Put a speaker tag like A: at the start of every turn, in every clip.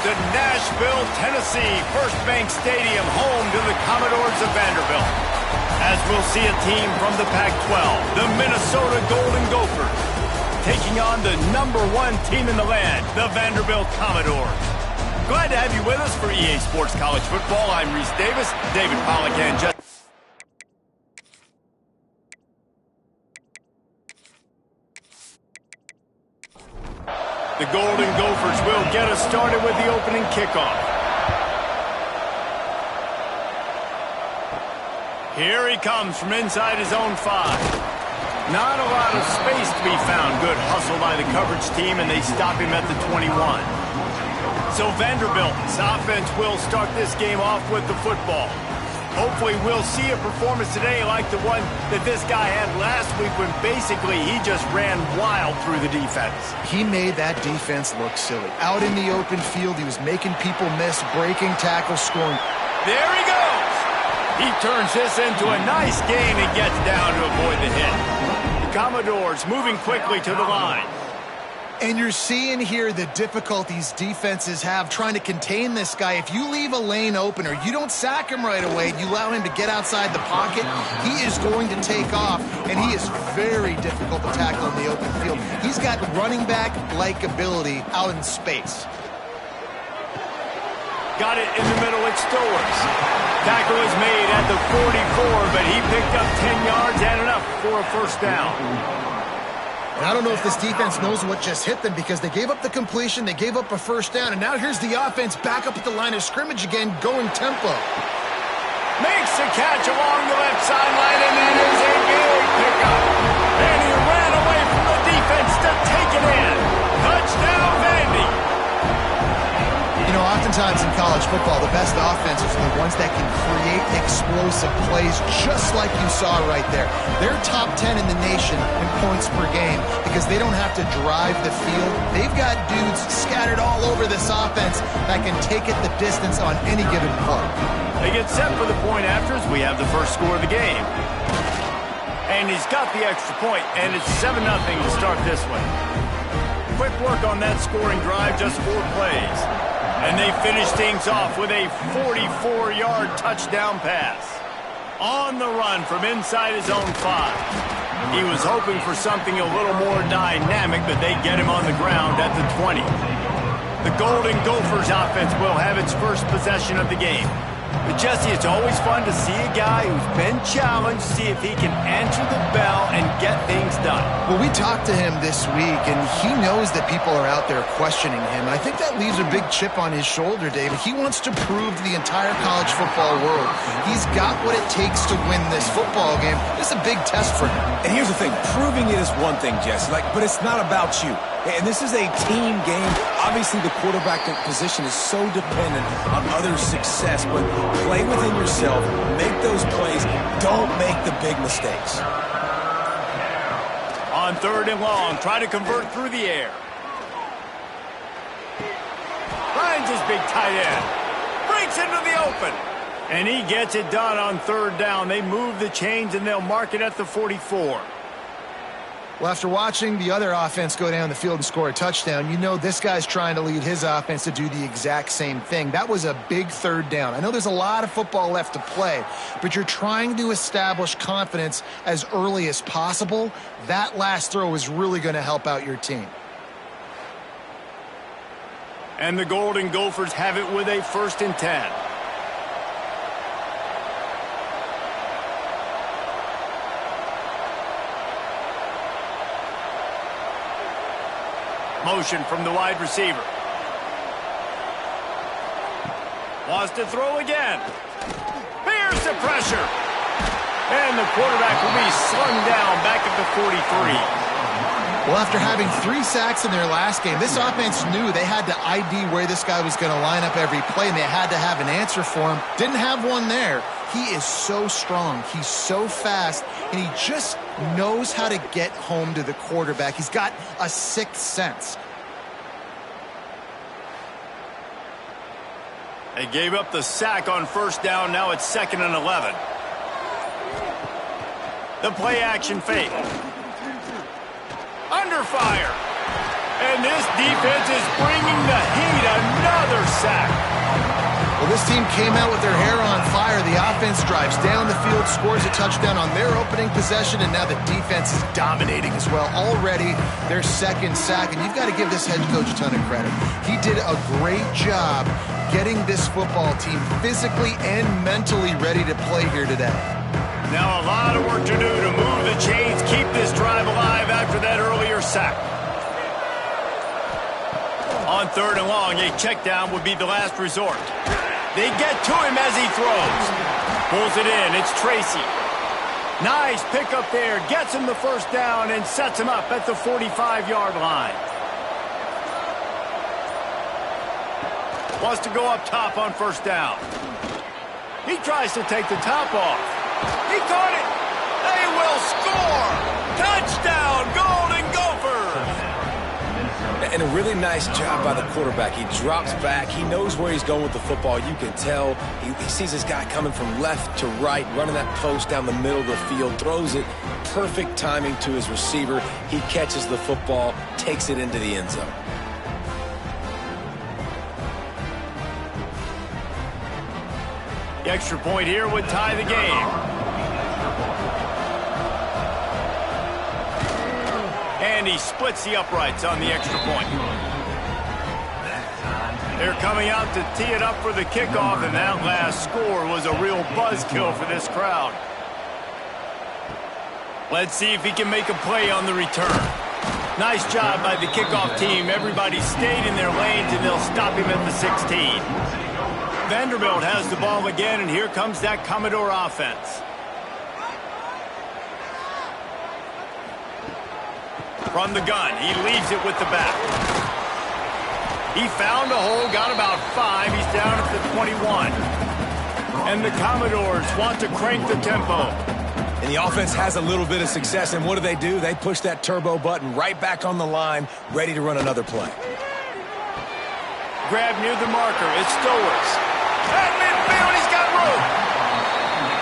A: to Nashville, Tennessee, First Bank Stadium, home to the Commodores of Vanderbilt. As we'll see a team from the Pac-12, the Minnesota Golden Gophers, taking on the #1 team in the land, the Vanderbilt Commodores. Glad to have you with us for EA Sports College Football. I'm Reese Davis, David Pollack, and Justin. The Golden Gophers will get us started with the opening kickoff. Here he comes from inside his own 5. Not a lot of space to be found. Good hustle by the coverage team, and they stop him at the 21. So Vanderbilt's offense will start this game off with the football. Hopefully we'll see a performance today like the one that this guy had last week when basically he just ran wild through the defense.
B: He made that defense look silly. Out in the open field, he was making people miss, breaking tackles, scoring.
A: There he goes! He turns this into a nice gain and gets down to avoid the hit. The Commodores moving quickly to the line.
B: And you're seeing here the difficulties defenses have trying to contain this guy. If you leave a lane open or you don't sack him right away, you allow him to get outside the pocket, he is going to take off, and he is very difficult to tackle in the open field. He's got running back-like ability out in space.
A: Got it in the middle, it still works. Tackle is made at the 44, but he picked up 10 yards and enough for a first down.
B: And I don't know if this defense knows what just hit them because they gave up the completion, they gave up a first down, and now here's the offense back up at the line of scrimmage again, going tempo.
A: Makes a catch along the left sideline, and that is a big pickup. And he ran away from the defense to take it in. Touchdown, Vandy.
B: You know, oftentimes in college football, the best offenses are the ones that can create explosive plays just like you saw right there. They're top 10 in the nation in points per game because they don't have to drive the field. They've got dudes scattered all over this offense that can take it the distance on any given play.
A: They get set for the point after as we have the first score of the game. And he's got the extra point, and it's 7-0 to start this one. Quick work on that scoring drive, just 4 plays. And they finish things off with a 44-yard touchdown pass. On the run from inside his own 5. He was hoping for something a little more dynamic, but they get him on the ground at the 20. The Golden Gophers offense will have its first possession of the game. But Jesse, it's always fun to see a guy who's been challenged, see if he can answer the bell and get things done.
B: Well, we talked to him this week, and he knows that people are out there questioning him. And I think that leaves a big chip on his shoulder, David. He wants to prove to the entire college football world he's got what it takes to win this football game. This is a big test for him.
C: And here's the thing. Proving it is one thing, Jesse, but it's not about you. And this is a team game. Obviously, the quarterback position is so dependent on others' success, but play within yourself, make those plays, don't make the big mistakes.
A: On 3rd and long, try to convert through the air. Finds his big tight end. Breaks into the open. And he gets it done on 3rd down. They move the chains, and they'll mark it at the 44.
B: Well, after watching the other offense go down the field and score a touchdown, you know this guy's trying to lead his offense to do the exact same thing. That was a big 3rd down. I know there's a lot of football left to play, but you're trying to establish confidence as early as possible. That last throw is really going to help out your team.
A: And the Golden Gophers have it with a 1st and 10. Motion from the wide receiver. Wants to throw again. Here's the pressure. And the quarterback will be slung down back at the 43.
B: Well, after having 3 sacks in their last game, this offense knew they had to ID where this guy was going to line up every play, and they had to have an answer for him. Didn't have one there. He is so strong. He's so fast, and he just knows how to get home to the quarterback. He's got a 6th sense.
A: They gave up the sack on 1st down. Now it's 2nd and 11. The play action fake. Under fire. And this defense is bringing the heat. Another sack.
B: Well, this team came out with their hair on fire. The offense drives down the field, scores a touchdown on their opening possession, and now the defense is dominating as well. Already their second sack, and you've got to give this head coach a ton of credit. He did a great job getting this football team physically and mentally ready to play here today.
A: Now a lot of work to do to move the chains, keep this drive alive after that earlier sack. On 3rd and long, a check down would be the last resort. They get to him as he throws. Pulls it in. It's Tracy. Nice pickup there. Gets him the first down and sets him up at the 45-yard line. Wants to go up top on 1st down. He tries to take the top off. He caught it. They will score. Touchdown, Golden Gophers.
C: And a really nice job by the quarterback. He drops back. He knows where he's going with the football. You can tell. He sees this guy coming from left to right, running that post down the middle of the field, throws it. Perfect timing to his receiver. He catches the football, takes it into the end zone.
A: The extra point here would tie the game. And he splits the uprights on the extra point. They're coming out to tee it up for the kickoff, and that last score was a real buzzkill for this crowd. Let's see if he can make a play on the return. Nice job by the kickoff team. Everybody stayed in their lanes, and they'll stop him at the 16. Vanderbilt has the ball again, and here comes that Commodore offense. From the gun, he leaves it with the back. He found a hole, got about 5. He's down at the 21. And the Commodores want to crank the tempo.
C: And the offense has a little bit of success, and what do? They push that turbo button right back on the line, ready to run another play.
A: Grab near the marker, it's Stowers. At midfield, he's got room.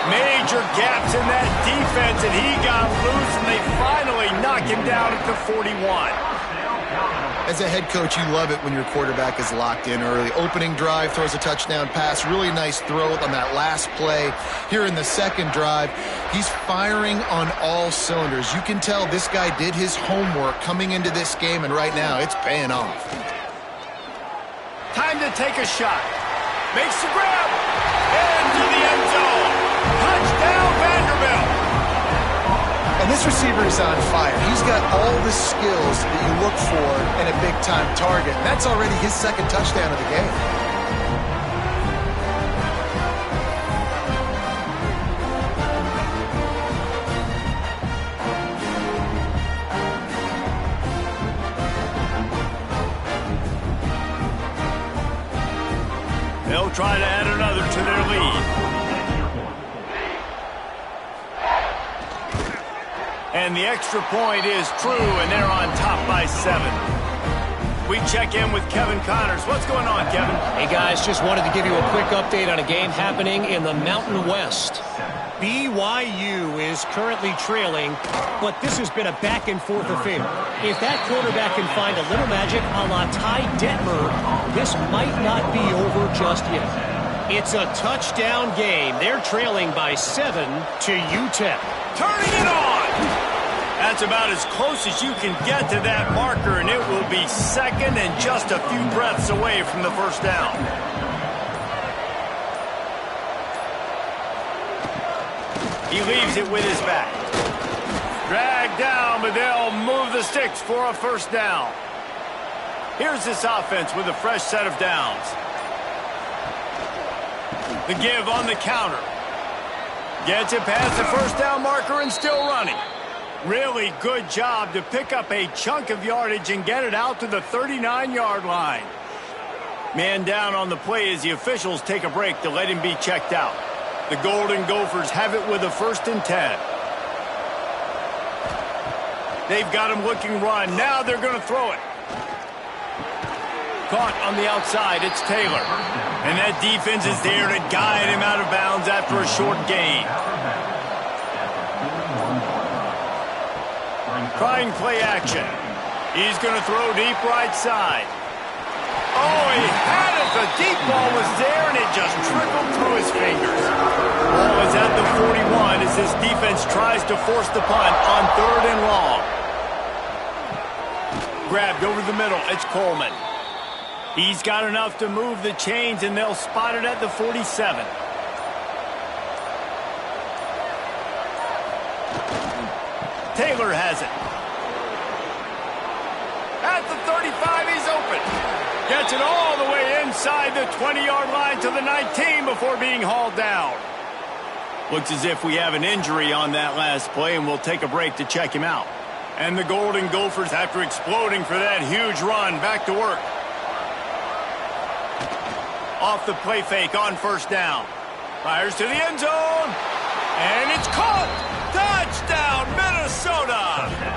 A: Major gaps in that defense, and he got loose, and they finally knock him down at the 41.
B: As a head coach, you love it when your quarterback is locked in early. Opening drive, throws a touchdown pass. Really nice throw on that last play. Here in the second drive, he's firing on all cylinders. You can tell this guy did his homework coming into this game, and right now it's paying off.
A: Time to take a shot. Makes the grab. Into the end zone. Touchdown, Vanderbilt.
B: And this receiver is on fire. He's got all the skills that you look for in a big-time target. And that's already his second touchdown of the game.
A: They'll try to add another to their lead. And the extra point is true, and they're on top by 7. We check in with Kevin Connors. What's going on, Kevin?
D: Hey, guys, just wanted to give you a quick update on a game happening in the Mountain West. BYU is currently trailing, but this has been a back-and-forth affair. If that quarterback can find a little magic a la Ty Detmer, this might not be over just yet. It's a touchdown game. They're trailing by 7 to UTEP.
A: Turning it on! That's about as close as you can get to that marker, and it will be second and just a few breaths away from the first down. He leaves it with his back. Dragged down, but they'll move the sticks for a first down. Here's this offense with a fresh set of downs. The give on the counter. Gets it past the first down marker and still running. Really good job to pick up a chunk of yardage and get it out to the 39-yard line. Man down on the play as the officials take a break to let him be checked out. The Golden Gophers have it with a 1st and 10. They've got him looking run. Now they're going to throw it. Caught on the outside. It's Taylor. And that defense is there to guide him out of bounds after a short gain. Trying play action. He's going to throw deep right side. Oh, he had it. The deep ball was there, and it just trickled through his fingers. Ball is at the 41 as this defense tries to force the punt on 3rd and long. Grabbed over the middle. It's Coleman. He's got enough to move the chains, and they'll spot it at the 47. Taylor has it. At the 35, he's open. Gets it all the way inside the 20-yard line to the 19 before being hauled down. Looks as if we have an injury on that last play, and we'll take a break to check him out. And the Golden Gophers, after exploding for that huge run, back to work. Off the play fake on 1st down. Fires to the end zone. And it's caught. Touchdown, Minnesota.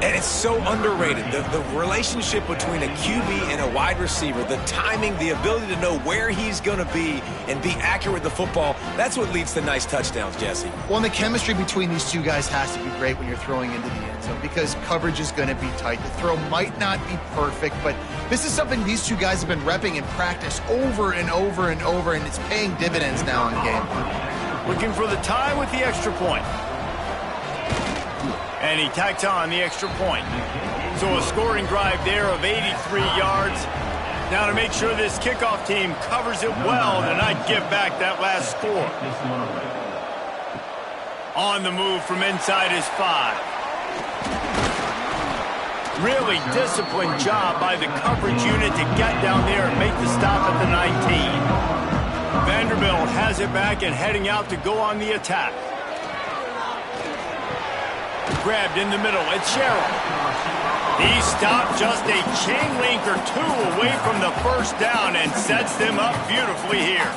C: And it's so underrated. The relationship between a QB and a wide receiver, the timing, the ability to know where he's going to be and be accurate with the football, that's what leads to nice touchdowns, Jesse.
B: Well, and the chemistry between these two guys has to be great when you're throwing into the end zone because coverage is going to be tight. The throw might not be perfect, but this is something these two guys have been repping in practice over and over and over, and it's paying dividends now in game.
A: Looking for the tie with the extra point. And he tacks on the extra point. So a scoring drive there of 83 yards. Now to make sure this kickoff team covers it well to not give back that last score. On the move from inside his 5. Really disciplined job by the coverage unit to get down there and make the stop at the 19. Vanderbilt has it back and heading out to go on the attack. Grabbed in the middle. It's Sherrill. He stopped just a chain link or two away from the 1st down and sets them up beautifully here.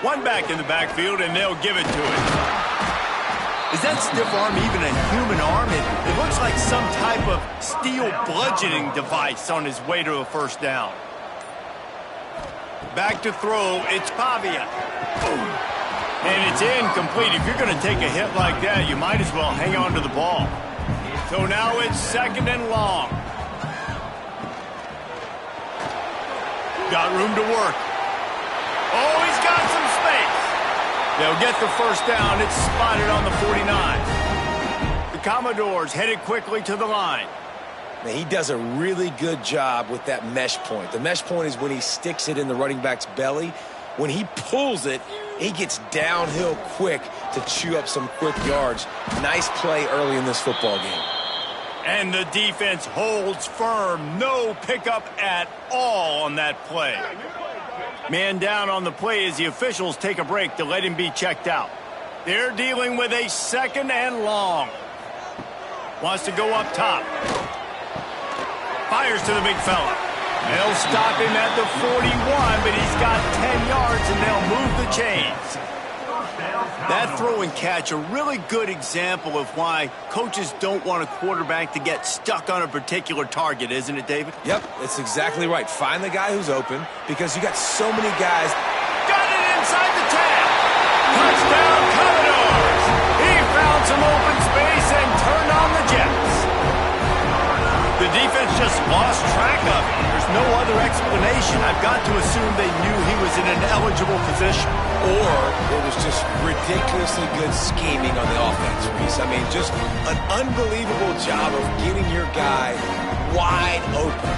A: One back in the backfield, and they'll give it to it. Is that stiff arm even a human arm? It looks like some type of steel bludgeoning device on his way to a 1st down. Back to throw, it's Pavia. Boom. And it's incomplete. If you're going to take a hit like that, you might as well hang on to the ball. So now it's 2nd and long. Got room to work. Oh, he's got some space. They'll get the 1st down. It's spotted on the 49. The Commodores headed quickly to the line.
C: Now, he does a really good job with that mesh point. The mesh point is when he sticks it in the running back's belly. When he pulls it, he gets downhill quick to chew up some quick yards. Nice play early in this football game.
A: And the defense holds firm. No pickup at all on that play. Man down on the play as the officials take a break to let him be checked out. They're dealing with a 2nd and long. Wants to go up top. Fires to the big fella. They'll stop him at the 41, but he's got 10 yards, and they'll move the chains. That throw and catch, a really good example of why coaches don't want a quarterback to get stuck on a particular target, isn't it, David?
C: Yep, that's exactly right. Find the guy who's open because you got so many guys.
A: Got it inside the 10. Touchdown, Commodores. He found some open space and turned on the Jets. The defense just lost track of him. There's no other explanation. I've got to assume they knew he was in an eligible position.
C: Or it was just ridiculously good scheming on the offense, Reese. I mean, just an unbelievable job of getting your guy wide open.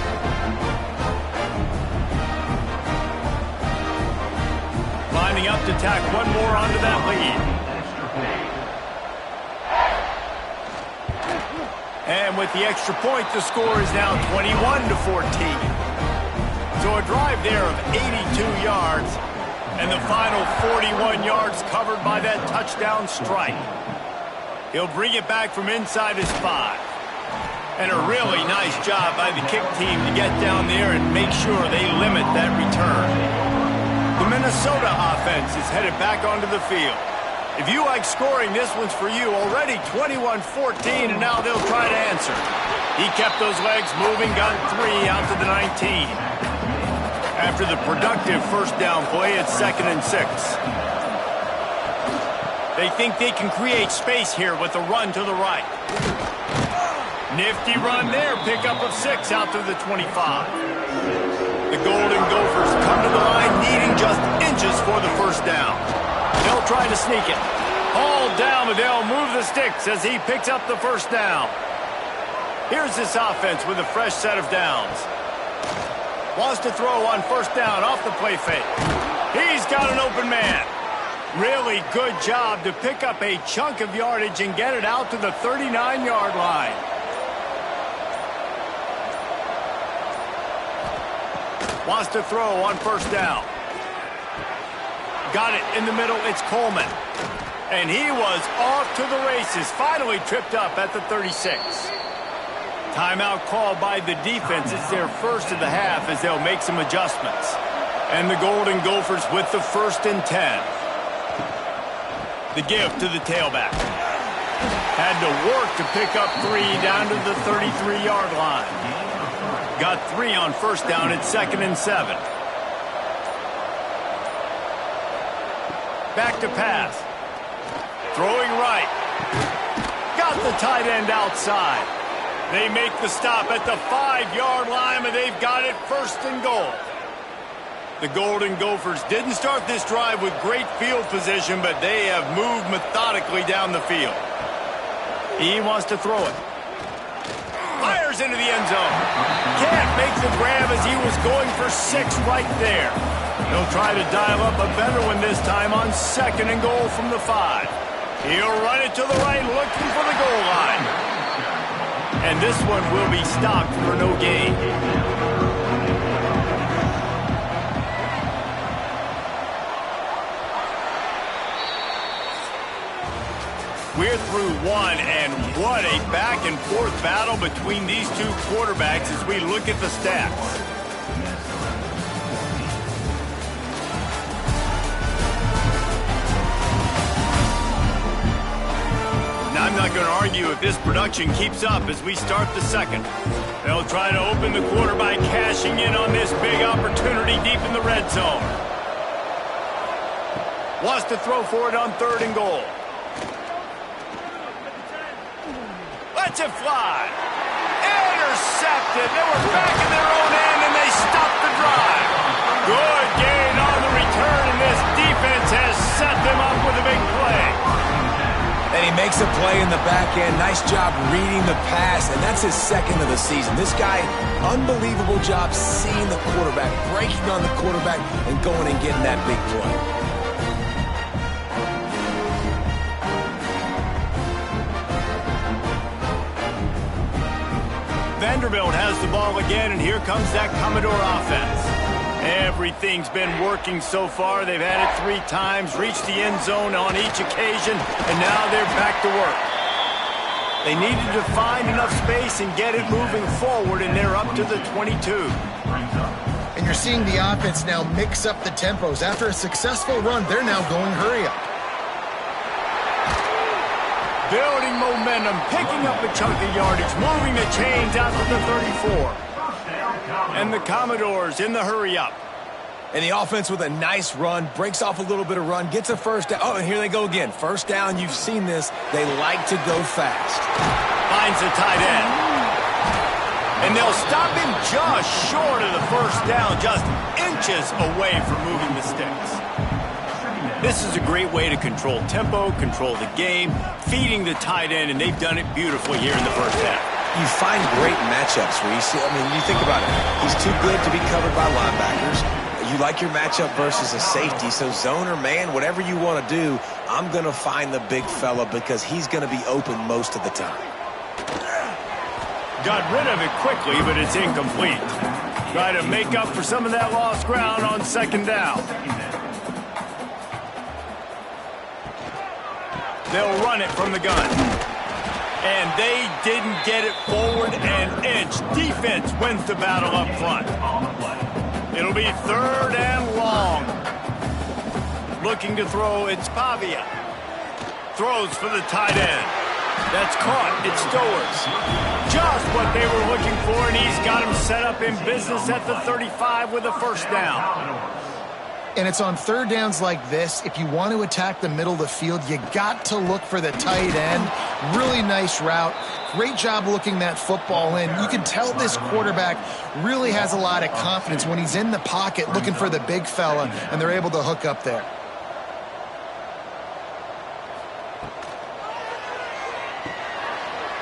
A: Lining up to tack one more onto that lead. And with the extra point, the score is now 21-14. So a drive there of 82 yards, and the final 41 yards covered by that touchdown strike. He'll bring it back from inside his 5. And a really nice job by the kick team to get down there and make sure they limit that return. The Minnesota offense is headed back onto the field. If you like scoring, this one's for you. Already 21-14, and now they'll try to answer. He kept those legs moving, got 3 out to the 19. After the productive 1st down play, it's 2nd and 6. They think they can create space here with a run to the right. Nifty run there. Pickup of 6 out to the 25. The Golden Gophers come to the line needing just inches for the first down. They'll try to sneak it. Hauled down, but they'll move the sticks as he picks up the first down. Here's this offense with a fresh set of downs. Wants to throw on first down off the play fake. He's got an open man. Really good job to pick up a chunk of yardage and get it out to the 39-yard line. Wants to throw on first down. Got it in the middle. It's Coleman. And he was off to the races. Finally tripped up at the 36. Timeout called by the defense. It's their first of the half as they'll make some adjustments. And the Golden Gophers with the 1st and 10. The give to the tailback. Had to work to pick up 3 down to the 33-yard line. Got 3 on first down at 2nd and 7. Back to pass. Throwing right. Got the tight end outside. They make the stop at the 5-yard line, and they've got it 1st and goal. The Golden Gophers didn't start this drive with great field position, but they have moved methodically down the field. He wants to throw it. Fires into the end zone. Can't make the grab as he was going for 6 right there. He'll try to dial up a better one this time on 2nd and goal from the 5. He'll run it to the right, looking for the goal line. And this one will be stopped for no gain. We're through 1, and what a back-and-forth battle between these two quarterbacks as we look at the stats. Now, I'm not going to argue if this production keeps up as we start the 2nd. They'll try to open the quarter by cashing in on this big opportunity deep in the red zone. Wants to throw for it on 3rd and goal. Lets it fly. Intercepted. They were back in their own end, and they stopped the drive. Good gain on the return, and this defense has set them up with a big play.
C: And he makes a play in the back end. Nice job reading the pass, and that's his 2nd of the season. This guy, unbelievable job seeing the quarterback, breaking on the quarterback, and going and getting that big play.
A: Vanderbilt has the ball again, and here comes that Commodore offense. Everything's been working so far. They've had it 3 times, reached the end zone on each occasion, and now they're back to work. They needed to find enough space and get it moving forward, and they're up to the 22.
B: And you're seeing the offense now mix up the tempos. After a successful run, they're now going hurry up.
A: Building momentum, picking up a chunk of yardage, moving the chains out to the 34. And the Commodores in the hurry up.
C: And the offense with a nice run, breaks off a little bit of run, gets a first down. Oh, and here they go again. First down, you've seen this. They like to go fast.
A: Finds the tight end. And they'll stop him just short of the first down, just inches away from moving the sticks. This is a great way to control tempo, control the game, feeding the tight end, and they've done it beautifully here in the first half.
C: You find great matchups where you see, you think about it. He's too good to be covered by linebackers. You like your matchup versus a safety, so zone or man, whatever you want to do, I'm going to find the big fella because he's going to be open most of the time.
A: Got rid of it quickly, but it's incomplete. Try to make up for some of that lost ground on 2nd down. They'll run it from the gun. And they didn't get it forward an inch. Defense wins the battle up front. It'll be 3rd and long. Looking to throw, it's Pavia. Throws for the tight end. That's caught. It's Stowers. Just what they were looking for, and he's got him set up in business at the 35 with a first down.
B: And it's on third downs like this. If you want to attack the middle of the field, you got to look for the tight end. Really nice route. Great job looking that football in. You can tell this quarterback really has a lot of confidence when he's in the pocket looking for the big fella, and they're able to hook up there.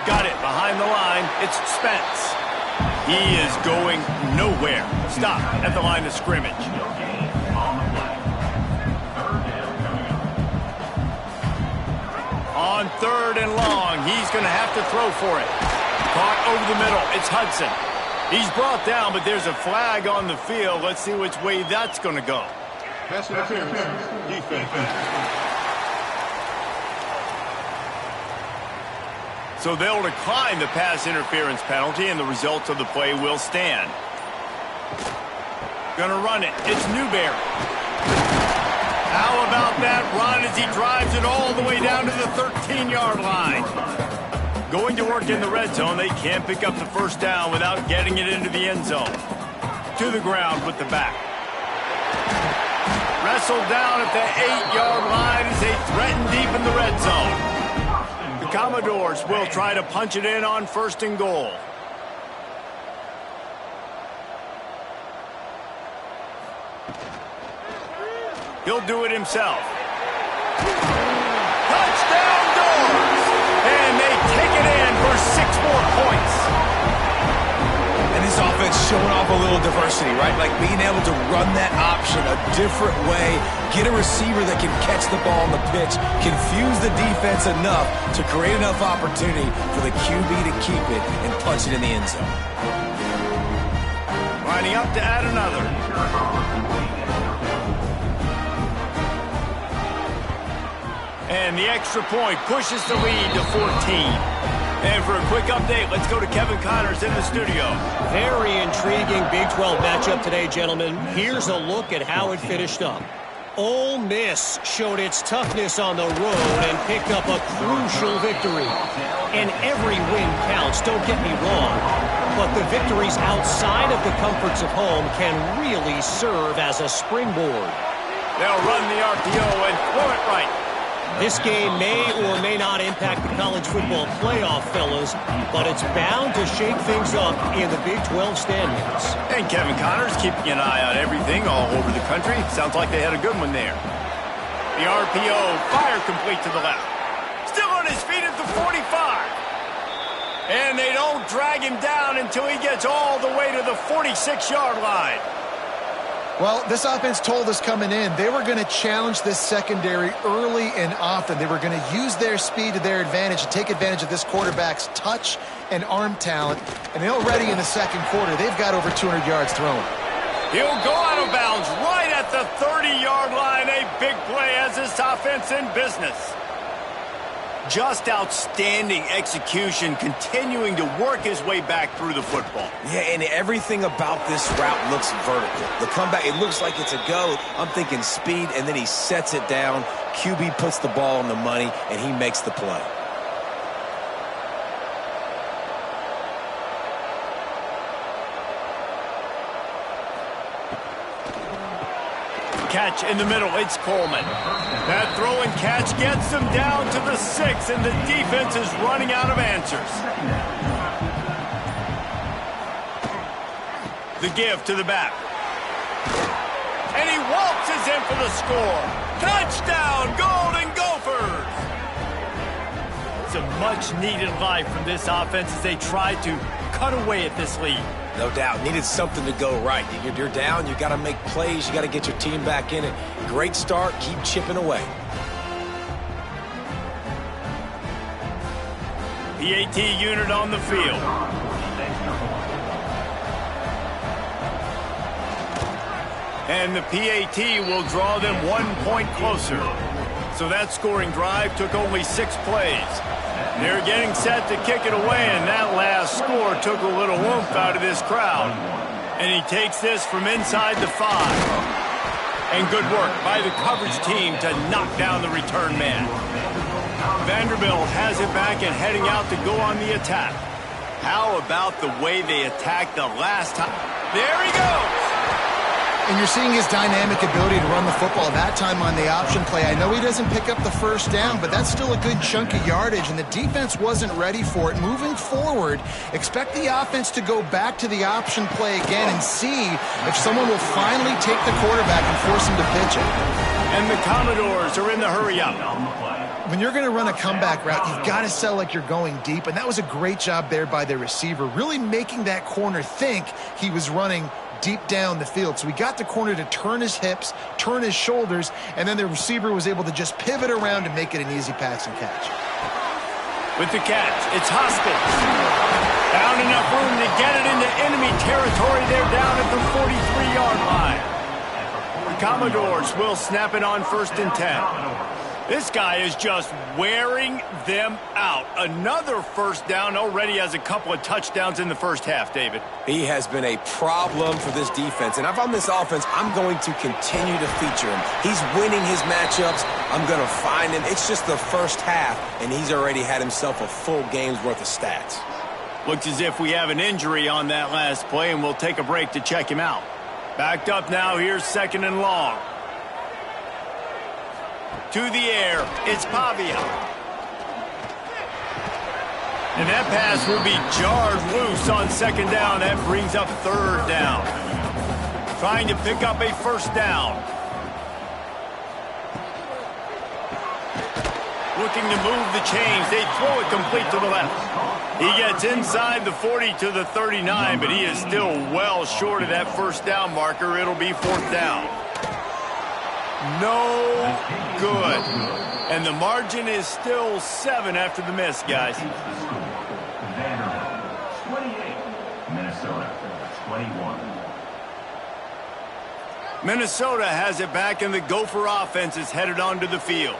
A: Got it behind the line. It's Spence. He is going nowhere. Stop at the line of scrimmage. On third and long, he's going to have to throw for it. Caught over the middle. It's Hudson. He's brought down, but there's a flag on the field. Let's see which way that's going to go.
E: Pass interference. Defense.
A: So they'll decline the pass interference penalty, and the results of the play will stand. Gonna run it. It's Newberry. How about that run as he drives it all the way down to the 13-yard line? Going to work in the red zone, they can't pick up the first down without getting it into the end zone. To the ground with the back. Wrestled down at the 8-yard line as they threaten deep in the red zone. The Commodores will try to punch it in on first and goal. He'll do it himself. Touchdown Doors! And they take it in for 6 more points.
C: And this offense showing off a little diversity, right? Like being able to run that option a different way, get a receiver that can catch the ball on the pitch, confuse the defense enough to create enough opportunity for the QB to keep it and punch it in the end zone.
A: Lining up to add another. And the extra point pushes the lead to 14. And for a quick update, let's go to Kevin Connors in the studio.
D: Very intriguing Big 12 matchup today, gentlemen. Here's a look at how it finished up. Ole Miss showed its toughness on the road and picked up a crucial victory. And every win counts, don't get me wrong. But the victories outside of the comforts of home can really serve as a springboard.
A: They'll run the RPO and throw it right.
D: This game may or may not impact the college football playoff, fellas, but it's bound to shake things up in the Big 12 standings.
A: And Kevin Connors keeping an eye on everything all over the country. Sounds like they had a good one there. The RPO, fire complete to the left. Still on his feet at the 45. And they don't drag him down until he gets all the way to the 46-yard line.
B: Well, this offense told us coming in they were going to challenge this secondary early and often. They were going to use their speed to their advantage and take advantage of this quarterback's touch and arm talent. And already in the second quarter, they've got over 200 yards thrown.
A: He'll go out of bounds right at the 30-yard line. A big play as this offense in business. Just outstanding execution, continuing to work his way back through the football.
C: Yeah, and everything about this route looks vertical. The comeback, it looks like it's a go. I'm thinking speed, and then he sets it down. QB puts the ball on the money, and he makes the play.
A: Catch in the middle, it's Coleman. That throw and catch gets them down to the 6, and the defense is running out of answers. The give to the back. And he waltzes in for the score. Touchdown, Golden Gophers! It's a much-needed life from this offense as they try to cut away at this lead.
C: No doubt. Needed something to go right. You're down. You got to make plays. You got to get your team back in it. Great start. Keep chipping away.
A: PAT unit on the field. And the PAT will draw them 1 point closer. So that scoring drive took only 6 plays. They're getting set to kick it away, and that last score took a little oomph out of this crowd. And he takes this from inside the 5. And good work by the coverage team to knock down the return man. Vanderbilt has it back and heading out to go on the attack. How about the way they attacked the last time? There he goes!
B: And you're seeing his dynamic ability to run the football, that time on the option play. I know he doesn't pick up the first down, but that's still a good chunk of yardage, and the defense wasn't ready for it. Moving forward, expect the offense to go back to the option play again and see if someone will finally take the quarterback and force him to pitch it.
A: And the Commodores are in the hurry-up.
B: When you're going to run a comeback route, you've got to sell like you're going deep, and that was a great job there by the receiver, really making that corner think he was running deep down the field. So he got the corner to turn his hips, turn his shoulders, and then the receiver was able to just pivot around and make it an easy pass and catch.
A: With the catch, it's Hoskins. Found enough room to get it into enemy territory. They're down at the 43-yard line. The Commodores will snap it on 1st and 10. This guy is just wearing them out. Another first down, already has a couple of touchdowns in the first half, David.
C: He has been a problem for this defense. And if I'm this offense, I'm going to continue to feature him. He's winning his matchups. I'm going to find him. It's just the first half, and he's already had himself a full game's worth of stats.
A: Looks as if we have an injury on that last play, and we'll take a break to check him out. Backed up now, here's 2nd and long. To the air, it's Pavia. And that pass will be jarred loose on 2nd down. That brings up 3rd down. Trying to pick up a first down. Looking to move the chains. They throw it complete to the left. He gets inside the 40 to the 39, but he is still well short of that first down marker. It'll be 4th down. No good. And the margin is still 7 after the miss, guys.
F: Vanderbilt, 28. Minnesota, 21.
A: Minnesota has it back, and the Gopher offense is headed onto the field.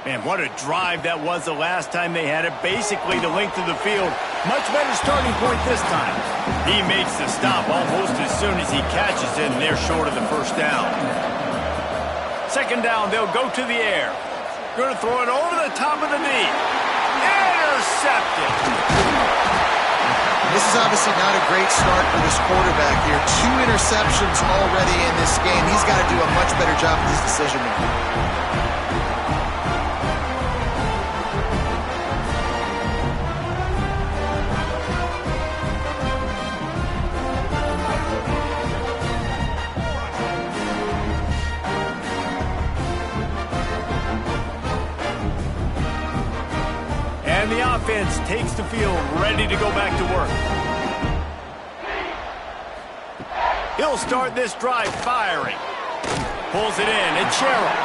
A: Man, what a drive that was the last time they had it. Basically the length of the field. Much better starting point this time. He makes the stop almost as soon as he catches it, and they're short of the first down. 2nd down, they'll go to the air. Going to throw it over the top of the knee. Intercepted.
B: This is obviously not a great start for this quarterback here. 2 interceptions already in this game. He's got to do a much better job with his decision-making.
A: And the offense takes the field, ready to go back to work. He'll start this drive firing. Pulls it in, and Sherrill.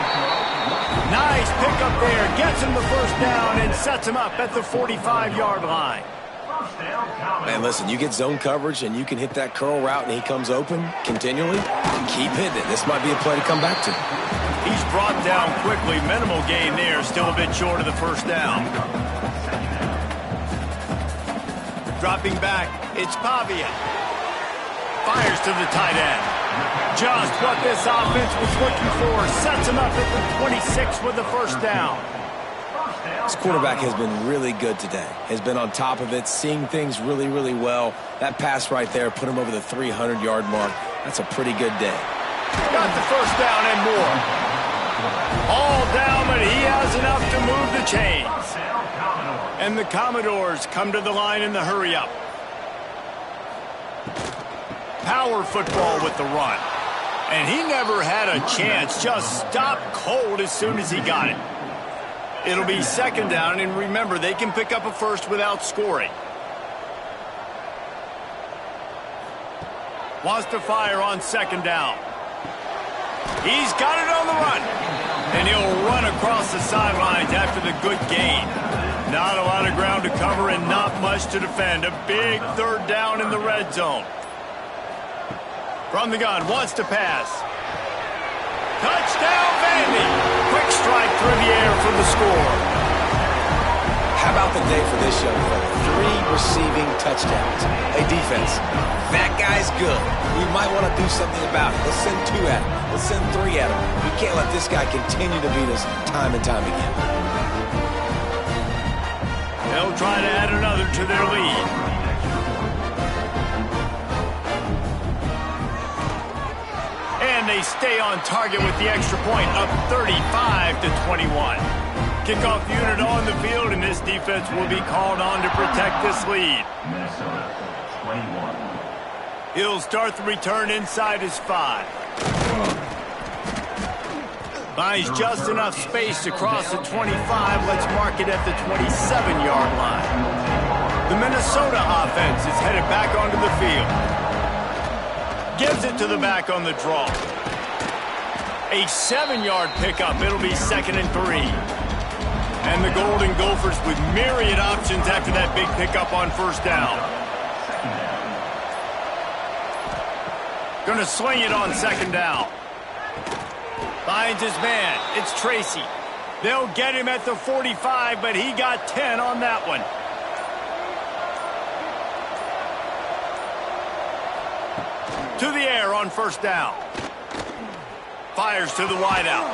A: Nice pickup there, gets him the first down and sets him up at the 45-yard line.
C: Man, listen, you get zone coverage and you can hit that curl route and he comes open continually, keep hitting it. This might be a play to come back to.
A: He's brought down quickly. Minimal gain there, still a bit short of the first down. Dropping back, it's Pavia. Fires to the tight end. Just what this offense was looking for. Sets him up at the 26 with the first down.
C: This quarterback has been really good today. Has been on top of it, seeing things really, really well. That pass right there put him over the 300-yard mark. That's a pretty good day.
A: Got the first down and more. All down, but he has enough to move the chains. And the Commodores come to the line in the hurry-up. Power football with the run. And he never had a chance. Just stopped cold as soon as he got it. It'll be 2nd down, and remember, they can pick up a first without scoring. Wants to fire on 2nd down. He's got it on the run. And he'll run across the sidelines after the good gain. Not a lot of ground to cover and not much to defend. A big 3rd down in the red zone. From the gun, wants to pass. Touchdown, Vandy. Quick strike through the air for the score.
C: How about the day for this young fella? 3 receiving touchdowns. Hey, defense, that guy's good. We might want to do something about it. Let's send 2 at him. Let's send 3 at him. We can't let this guy continue to beat us time and time again.
A: They'll try to add another to their lead. And they stay on target with the extra point, up 35-21. Kickoff unit on the field, and this defense will be called on to protect this lead.
F: Minnesota, 21.
A: He'll start the return inside his 5. Finds just enough space to cross the 25. Let's mark it at the 27-yard line. The Minnesota offense is headed back onto the field. Gives it to the back on the draw. A 7-yard pickup. It'll be 2nd and 3. And the Golden Gophers with myriad options after that big pickup on first down. Gonna sling it on 2nd down. Finds his man. It's Tracy. They'll get him at the 45, but he got 10 on that one. To the air on first down. Fires to the wideout.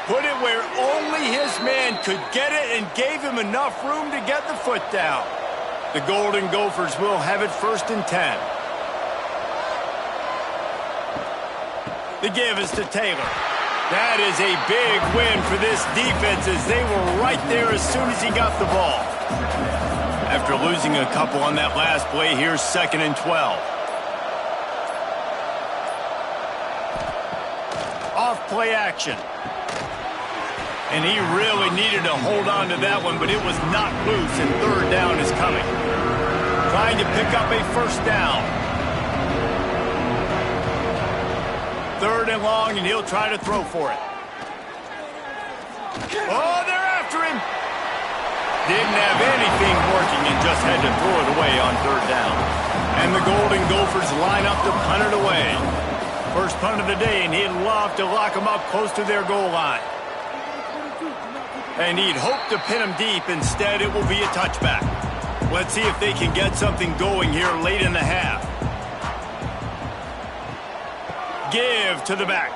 A: Put it where only his man could get it and gave him enough room to get the foot down. The Golden Gophers will have it 1st and 10. The give is to Taylor. That is a big win for this defense as they were right there as soon as he got the ball. After losing a couple on that last play, here's 2nd and 12. Off play action. And he really needed to hold on to that one, but it was not loose, and 3rd down is coming. Trying to pick up a 1st down. 3rd and long, and he'll try to throw for it. Oh, they're after him. Didn't have anything working and just had to throw it away on 3rd down. And the Golden Gophers line up to punt it away. First punt of the day, and he'd love to lock them up close to their goal line. And he'd hope to pin them deep. Instead, it will be a touchback. Let's see if they can get something going here late in the half. Give to the back.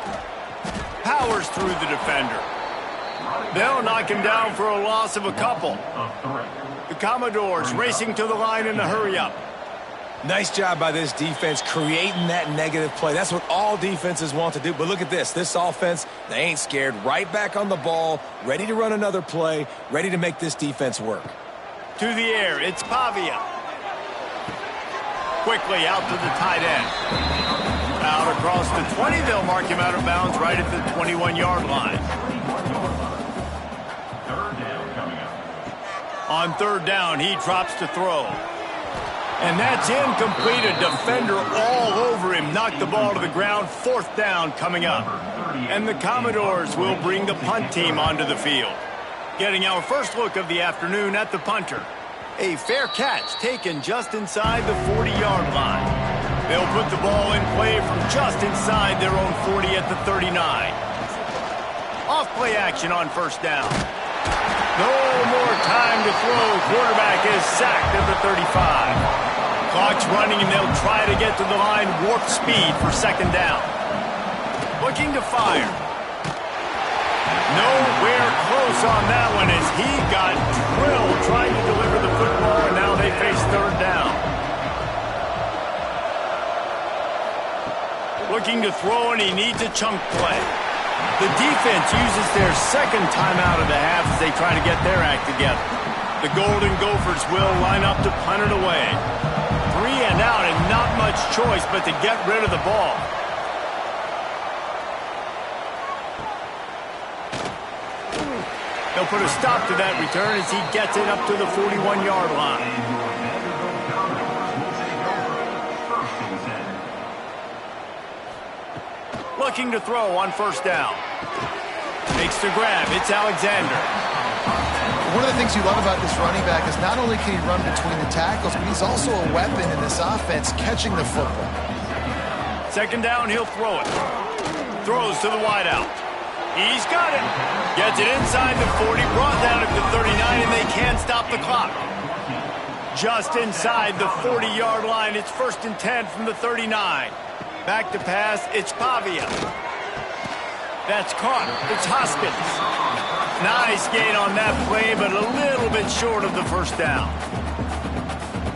A: Powers through the defender. They'll knock him down for a loss of a couple. The Commodores racing to the line in a hurry-up.
C: Nice job by this defense creating that negative play. That's what all defenses want to do. But look at this. This offense, they ain't scared. Right back on the ball, ready to run another play, ready to make this defense work.
A: To the air, it's Pavia. Quickly out to the tight end. Out across the 20, they'll mark him out of bounds right at the 21-yard line.
F: 3rd down coming up.
A: On 3rd down, he drops to throw. And that's incomplete. A defender all over him. Knocked the ball to the ground. 4th down coming up. And the Commodores will bring the punt team onto the field. Getting our first look of the afternoon at the punter. A fair catch taken just inside the 40-yard line. They'll put the ball in play from just inside their own 40 at the 39. Off play action on 1st down. No more time to throw. Quarterback is sacked at the 35. Clock's running, and they'll try to get to the line. Warp speed for 2nd down. Looking to fire. Nowhere close on that one as he got drilled trying to deliver the football, and now they face 3rd down. Looking to throw, and he needs a chunk play. The defense uses their 2nd timeout of the half as they try to get their act together. The Golden Gophers will line up to punt it away. 3 and out, and not much choice but to get rid of the ball. They'll put a stop to that return as he gets it up to the 41-yard line. Looking to throw on 1st down. Makes the grab. It's Alexander.
B: One of the things you love about this running back is not only can he run between the tackles, but he's also a weapon in this offense catching the football.
A: 2nd down, he'll throw it. Throws to the wideout. He's got it. Gets it inside the 40, brought down at the 39, and they can't stop the clock. Just inside the 40-yard line, it's 1st and 10 from the 39. Back to pass, it's Pavia. That's caught. It's Hoskins. Nice gain on that play, but a little bit short of the 1st down.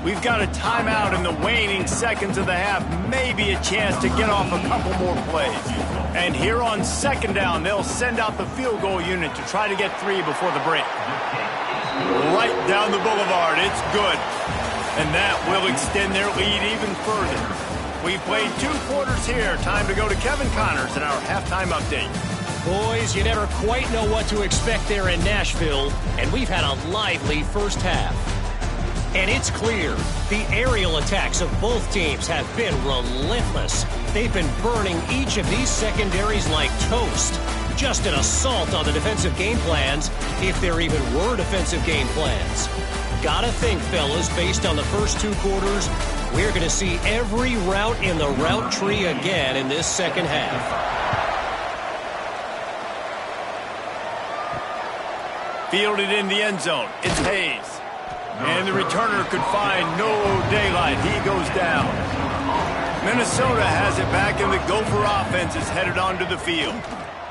A: We've got a timeout in the waning seconds of the half. Maybe a chance to get off a couple more plays. And here on second down, they'll send out the field goal unit to try to get 3 before the break. Right down the boulevard. It's good. And that will extend their lead even further. We played 2 quarters here. Time to go to Kevin Connors in our halftime update.
D: Boys, you never quite know what to expect there in Nashville, and we've had a lively first half. And it's clear, the aerial attacks of both teams have been relentless. They've been burning each of these secondaries like toast. Just an assault on the defensive game plans, if there even were defensive game plans. Gotta think, fellas, based on the first 2 quarters, we're going to see every route in the route tree again in this second half.
A: Fielded in the end zone. It's Hayes. And the returner could find no daylight. He goes down. Minnesota has it back, and the Gopher offense is headed onto the field.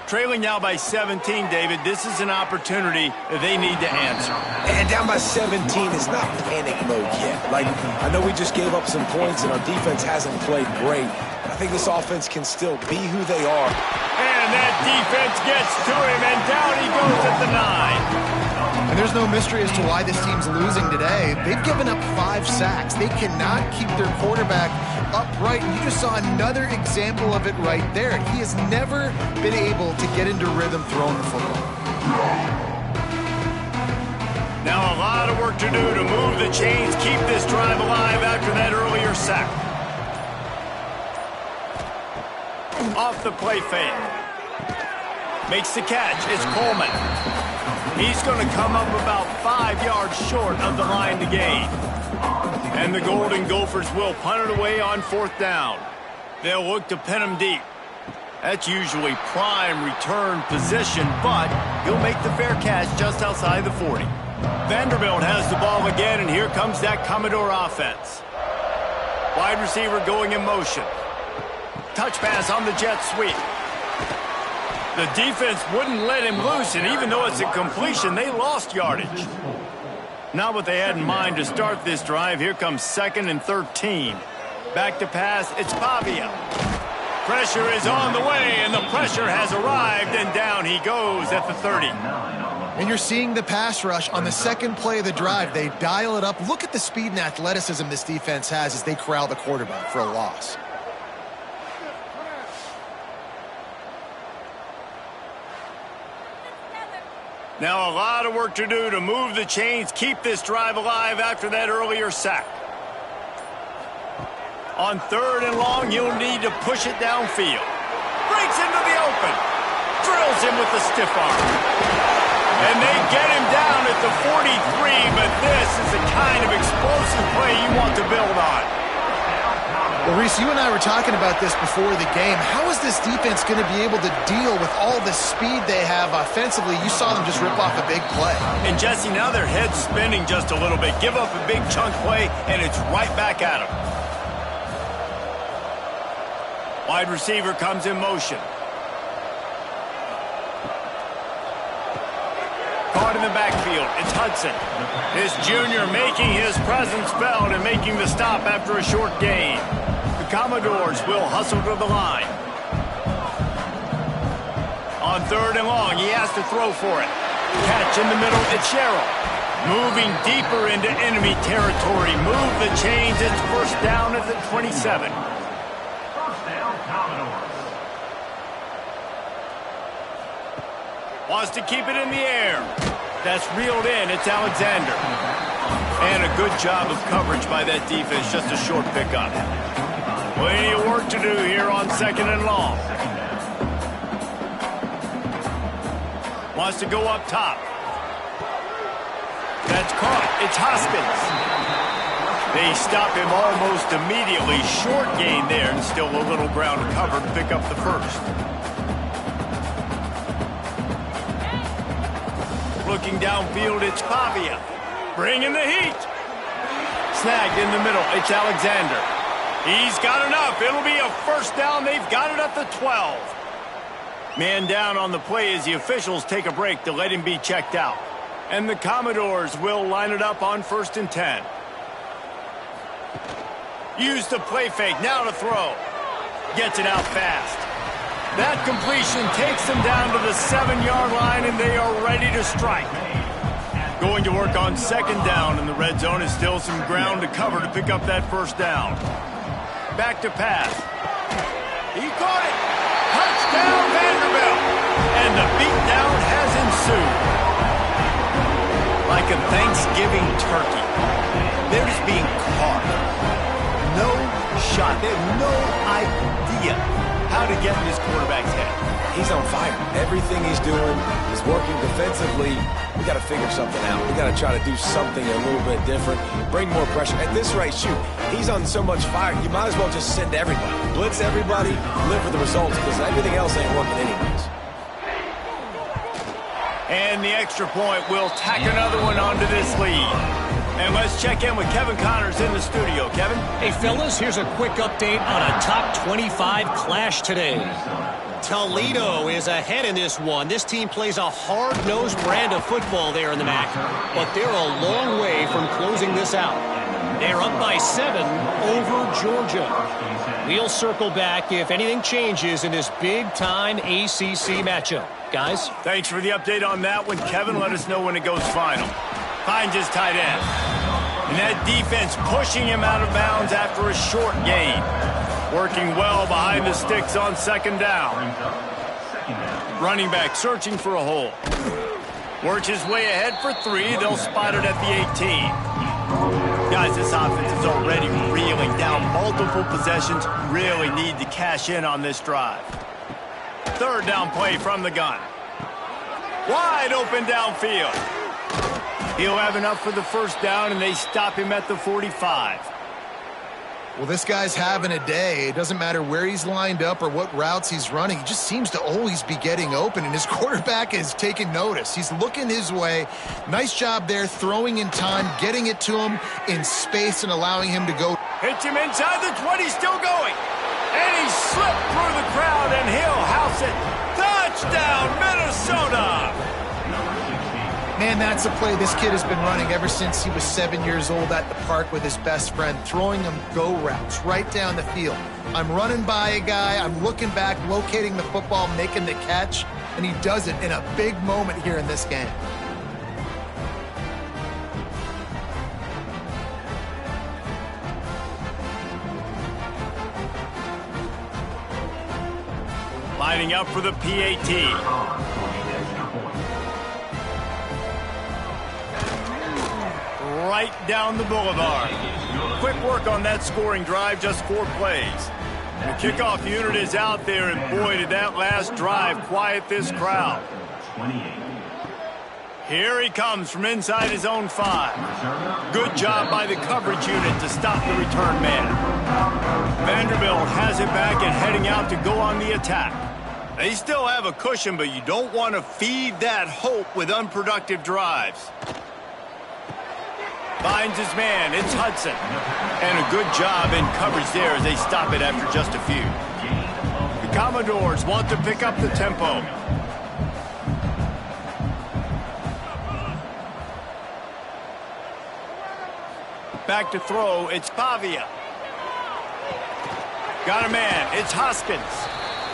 A: Trailing now by 17, David. This is an opportunity that they need to answer.
C: And down by 17 is not panic mode yet. Like, I know we just gave up some points, and our defense hasn't played great. I think this offense can still be who they are.
A: And that defense gets to him, and down he goes at the 9.
B: And there's no mystery as to why this team's losing today. They've given up 5 sacks. They cannot keep their quarterback upright. And you just saw another example of it right there. He has never been able to get into rhythm throwing the football.
A: Now a lot of work to do to move the chains, keep this drive alive after that earlier sack. Off the play fake. Makes the catch. It's Coleman. He's going to come up about 5 yards short of the line to gain. And the Golden Gophers will punt it away on 4th down. They'll look to pin him deep. That's usually prime return position, but he'll make the fair catch just outside the 40. Vanderbilt has the ball again, and here comes that Commodore offense. Wide receiver going in motion. Touch pass on the jet sweep. The defense wouldn't let him loose, and even though it's a completion, they lost yardage. Not what they had in mind to start this drive. Here comes 2nd and 13. Back to pass, it's Pavia. Pressure is on the way, and the pressure has arrived, and down he goes at the 30.
B: And you're seeing the pass rush on the second play of the drive. They dial it up. Look at the speed and athleticism this defense has as they corral the quarterback for a loss.
A: Now a lot of work to do to move the chains, keep this drive alive after that earlier sack. On 3rd and long, you'll need to push it downfield. Breaks into the open. Drills him with the stiff arm. And they get him down at the 43, but this is the kind of explosive play you want to build on.
B: Well, Reese, you and I were talking about this before the game. How is this defense going to be able to deal with all the speed they have offensively? You saw them just rip off a big play.
A: And, Jesse, now their head's spinning just a little bit. Give up a big chunk play, and it's right back at them. Wide receiver comes in motion. Caught in the backfield. It's Hudson. This junior making his presence felt and making the stop after a short gain. The Commodores will hustle to the line. On 3rd and long, he has to throw for it. Catch in the middle, it's Sherrill. Moving deeper into enemy territory. Move the chains, it's 1st down at the 27. Wants to keep it in the air. That's reeled in. It's Alexander. And a good job of coverage by that defense. Just a short pickup. Plenty of work to do here on 2nd and long. Wants to go up top. That's caught. It's Hoskins. They stop him almost immediately. Short gain there, and still a little ground to cover to pick up the 1st. Looking downfield, it's Pavia. Bringing the heat. Snagged in the middle, it's Alexander. He's got enough. It'll be a 1st down. They've got it at the 12. Man down on the play as the officials take a break to let him be checked out. And the Commodores will line it up on 1st and 10. Use the play fake, now to throw. Gets it out fast. That completion takes them down to the 7-yard line, and they are ready to strike. Going to work on second down, and the red zone is still some ground to cover to pick up that first down. Back to pass. He caught it. Touchdown, Vanderbilt. And the beatdown has ensued. Like a Thanksgiving turkey. They're just being caught. No shot. They have no idea how to get in this quarterback's head.
C: He's on fire. Everything he's doing is working defensively. We got to figure something out. We got to try to do something a little bit different. Bring more pressure. At this rate, shoot, he's on so much fire. You might as well just send everybody. Blitz everybody, live for the results, because everything else ain't working anyways.
A: And the extra point will tack another one onto this lead. And let's check in with Kevin Connors in the studio. Kevin?
D: Hey, fellas, here's a quick update on a top 25 clash today. Toledo is ahead in this one. This team plays a hard-nosed brand of football there in the MAC, but they're a long way from closing this out. They're up by 7 over Georgia. We'll circle back if anything changes in this big-time ACC matchup. Guys?
A: Thanks for the update on that one, Kevin. Let us know when it goes final. Finds his tight end. And that defense pushing him out of bounds after a short gain. Working well behind the sticks on second down. Running back searching for a hole. Works his way ahead for 3. They'll spot it at the 18. Guys, this offense is already reeling down multiple possessions. Really need to cash in on this drive. Third down play from the gun. Wide open downfield. He'll have enough for the first down, and they stop him at the 45.
B: Well, this guy's having a day. It doesn't matter where he's lined up or what routes he's running. He just seems to always be getting open, and his quarterback is taking notice. He's looking his way. Nice job there, throwing in time, getting it to him in space and allowing him to go.
A: Hits him inside the 20, still going. And he slipped through the crowd, and he'll house it. Touchdown, Minnesota!
B: Man, that's a play this kid has been running ever since he was 7 years old at the park with his best friend, throwing him go routes right down the field. I'm running by a guy, I'm looking back, locating the football, making the catch, and he does it in a big moment here in this game.
A: Lining up for the PAT. Right down the boulevard. Quick work on that scoring drive, just 4 plays. The kickoff unit is out there, and boy, did that last drive quiet this crowd. Here he comes from inside his own 5. Good job by the coverage unit to stop the return man. Vanderbilt has it back and heading out to go on the attack. They still have a cushion, but you don't want to feed that hope with unproductive drives. Finds his man, it's Hudson. And a good job in coverage there as they stop it after just a few. The Commodores want to pick up the tempo. Back to throw, it's Pavia. Got a man, it's Hoskins.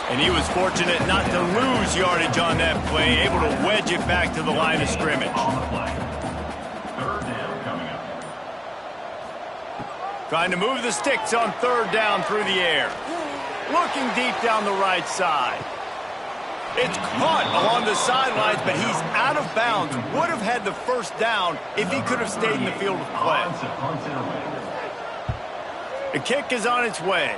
A: And he was fortunate not to lose yardage on that play, able to wedge it back to the line of scrimmage. Trying to move the sticks on third down through the air. Looking deep down the right side. It's caught along the sidelines, but he's out of bounds. Would have had the first down if he could have stayed in the field of play. The kick is on its way.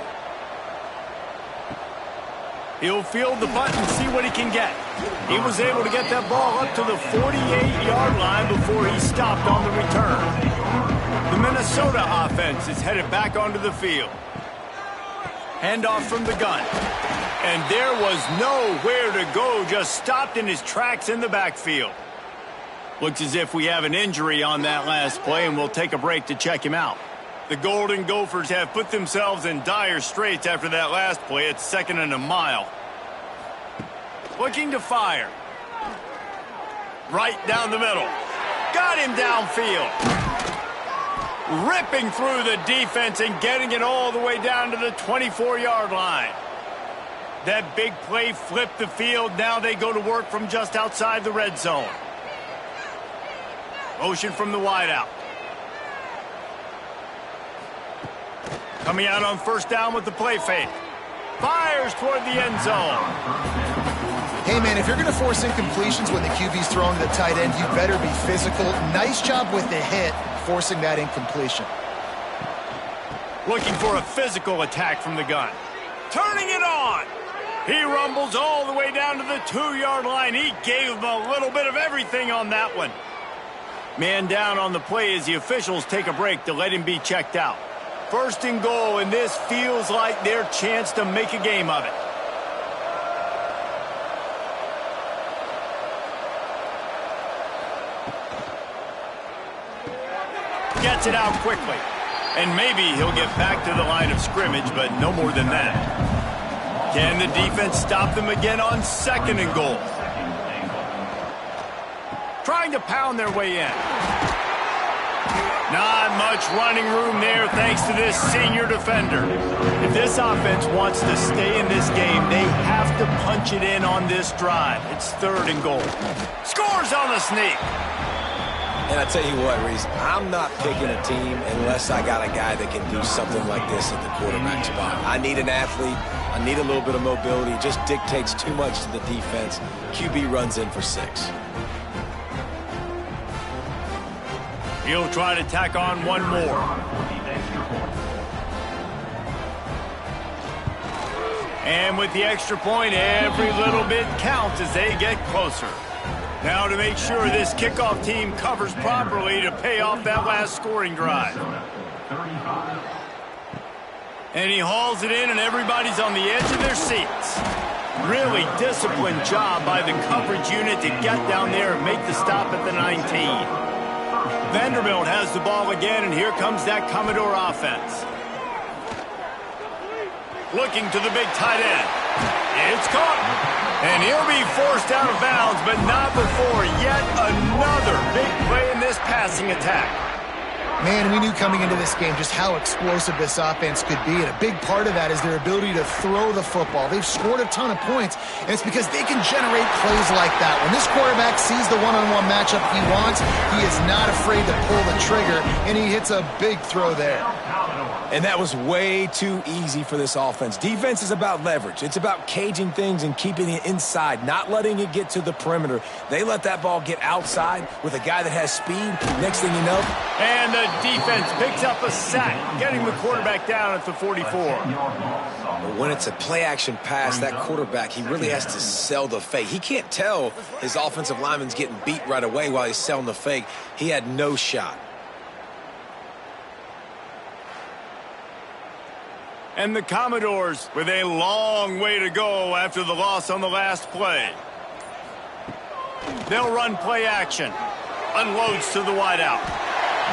A: He'll field the punt and see what he can get. He was able to get that ball up to the 48-yard line before he stopped on the return. The Minnesota offense is headed back onto the field. Handoff from the gun. And there was nowhere to go, just stopped in his tracks in the backfield. Looks as if we have an injury on that last play, and we'll take a break to check him out. The Golden Gophers have put themselves in dire straits after that last play. It's 2nd and a mile. Looking to fire. Right down the middle. Got him downfield. Ripping through the defense and getting it all the way down to the 24-yard line. That big play flipped the field. Now they go to work from just outside the red zone. Motion from the wideout. Coming out on first down with the play fake. Fires toward the end zone.
B: Hey, man, if you're going to force incompletions when the QB's throwing to the tight end, you better be physical. Nice job with the hit, forcing that incompletion.
A: Looking for a physical attack from the gun. Turning it on. He rumbles all the way down to the 2-yard line. He gave him a little bit of everything on that one. Man down on the play as the officials take a break to let him be checked out. First and goal, and this feels like their chance to make a game of it. Gets it out quickly. And maybe he'll get back to the line of scrimmage, but no more than that. Can the defense stop them again on second and goal? Trying to pound their way in. Not much running room there thanks to this senior defender. If this offense wants to stay in this game, they have to punch it in on this drive. It's third and goal. Scores on the sneak.
C: And I tell you what, Reese, I'm not picking a team unless I got a guy that can do something like this at the quarterback spot. I need an athlete. I need a little bit of mobility. It just dictates too much to the defense. QB runs in for 6.
A: He'll try to tack on one more. And with the extra point, every little bit counts as they get closer. Now to make sure this kickoff team covers properly to pay off that last scoring drive. And he hauls it in, and everybody's on the edge of their seats. Really disciplined job by the coverage unit to get down there and make the stop at the 19. Vanderbilt has the ball again, and here comes that Commodore offense. Looking to the big tight end. It's caught. And he'll be forced out of bounds, but not before yet another big play in this passing attack.
B: Man, we knew coming into this game just how explosive this offense could be, and a big part of that is their ability to throw the football. They've scored a ton of points, and it's because they can generate plays like that. When this quarterback sees the one-on-one matchup he wants, he is not afraid to pull the trigger, and he hits a big throw there.
C: And that was way too easy for this offense. Defense is about leverage. It's about caging things and keeping it inside, not letting it get to the perimeter. They let that ball get outside with a guy that has speed. Next thing you know.
A: And the defense picks up a sack, getting the quarterback down at the 44.
C: But when it's a play-action pass, that quarterback, he really has to sell the fake. He can't tell his offensive lineman's getting beat right away while he's selling the fake. He had no shot.
A: And the Commodores with a long way to go after the loss on the last play. They'll run play action. Unloads to the wideout.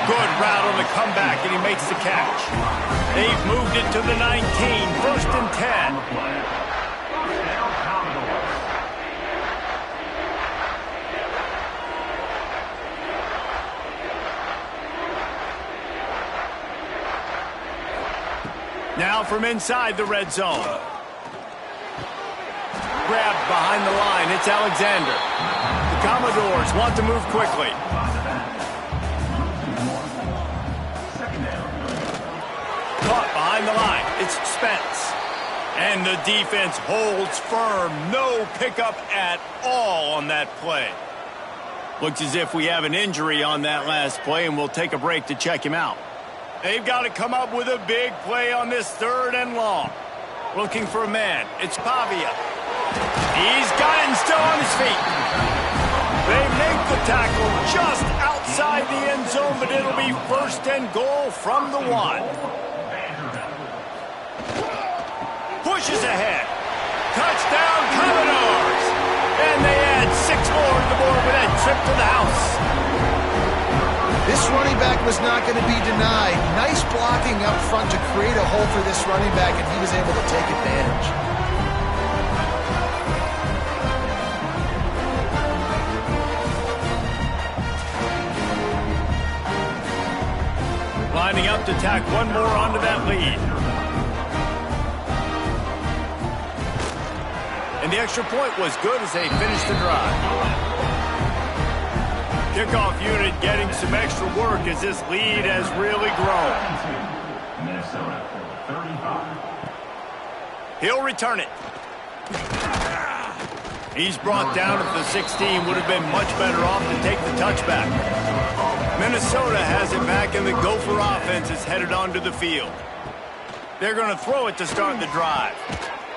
A: Good route on the comeback, and he makes the catch. They've moved it to the 19, 1st and 10. Now from inside the red zone. Grabbed behind the line. It's Alexander. The Commodores want to move quickly. Caught behind the line. It's Spence. And the defense holds firm. No pickup at all on that play. Looks as if we have an injury on that last play, and we'll take a break to check him out. They've got to come up with a big play on this 3rd and long. Looking for a man. It's Pavia. He's got it and still on his feet. They make the tackle just outside the end zone, but it'll be 1st and goal from the 1. Pushes ahead. Touchdown, Commodores. And they add 6 more to the board with that trip to the house.
B: This running back was not going to be denied. Nice blocking up front to create a hole for this running back, and he was able to take advantage.
A: Lining up to tack one more onto that lead. And the extra point was good as they finished the drive. Kickoff unit getting some extra work as this lead has really grown.
F: Minnesota, 35.
A: He'll return it. He's brought down at the 16. Would have been much better off to take the touchback. Minnesota has it back, and the Gopher offense is headed onto the field. They're going to throw it to start the drive.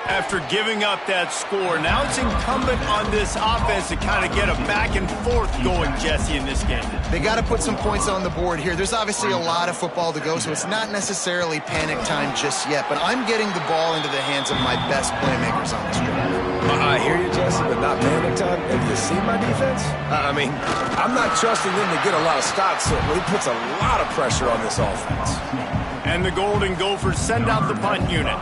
A: After giving up that score, now it's incumbent on this offense to kind of get a back and forth going, Jesse, in this game.
B: They got to put some points on the board here. There's obviously a lot of football to go, so it's not necessarily panic time just yet, but I'm getting the ball into the hands of my best playmakers on this drive.
C: I hear you, Jesse, but not panic time. Have you seen my defense? I mean, I'm not trusting them to get a lot of stops, so it puts a lot of pressure on this offense.
A: And the Golden Gophers send out the punt unit.